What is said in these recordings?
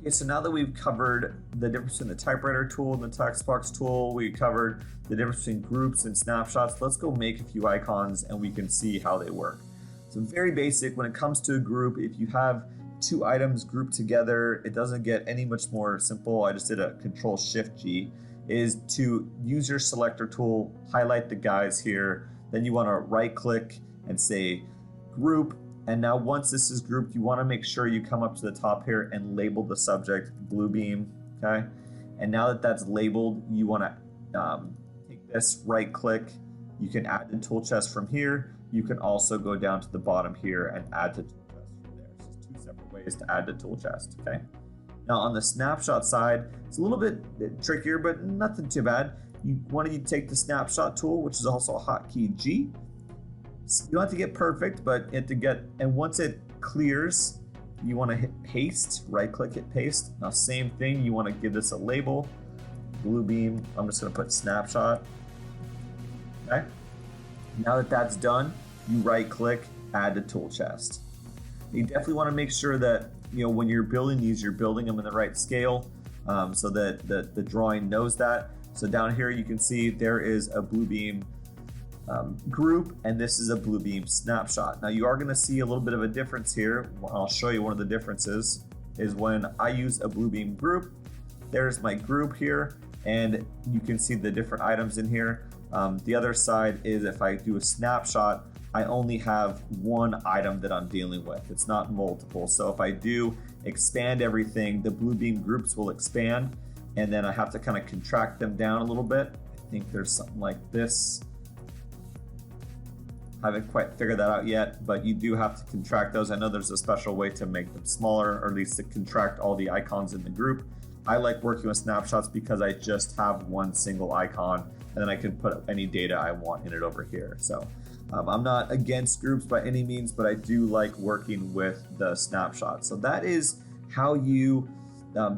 Okay, so now that we've covered the difference between the typewriter tool and the text box tool, we covered the difference between groups and snapshots. Let's go make a few icons and we can see how they work. So very basic, when it comes to a group, if you have two items grouped together, it doesn't get any much more simple. I just did a Control-Shift-G, is to use your selector tool, highlight the guys here, then you want to right click and say group. And now once this is grouped, you want to make sure you come up to the top here and label the subject Bluebeam, okay? And now that that's labeled, you want to take this, right click, you can add the tool chest from here. You can also go down to the bottom here and add the tool chest from there. So it's two separate ways to add the tool chest, okay? Now on the snapshot side, it's a little bit trickier, but nothing too bad. You want to take the snapshot tool, which is also a hotkey G. You don't have to get perfect, but you have to get, and once it clears, you want to hit paste, right click, hit paste. Now same thing, you want to give this a label, Bluebeam. I'm just going to put snapshot. Okay. Now that that's done, you right click, add to tool chest. You definitely want to make sure that, you know, when you're building these, you're building them in the right scale, so that the drawing knows that. So down here you can see there is a Bluebeam group, and this is a Bluebeam snapshot. Now you are going to see a little bit of a difference here. I'll show you one of the differences is when I use a Bluebeam group. There's my group here, and you can see the different items in here. The other side is if I do a snapshot, I only have one item that I'm dealing with. It's not multiple. So if I do expand everything, the Bluebeam groups will expand, and then I have to kind of contract them down a little bit. I think there's something like this. Haven't quite figured that out yet, but you do have to contract those. I know there's a special way to make them smaller, or at least to contract all the icons in the group. I like working with snapshots because I just have one single icon, and then I can put any data I want in it over here. So I'm not against groups by any means, but I do like working with the snapshot. So that is how you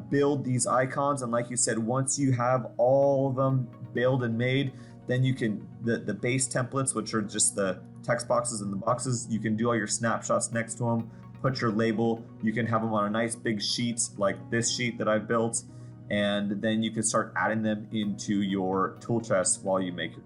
build these icons. And like you said, once you have all of them built and made, then you can, the base templates, which are just the text boxes and the boxes, you can do all your snapshots next to them, put your label, you can have them on a nice big sheet like this sheet that I built, and then you can start adding them into your tool chest while you make your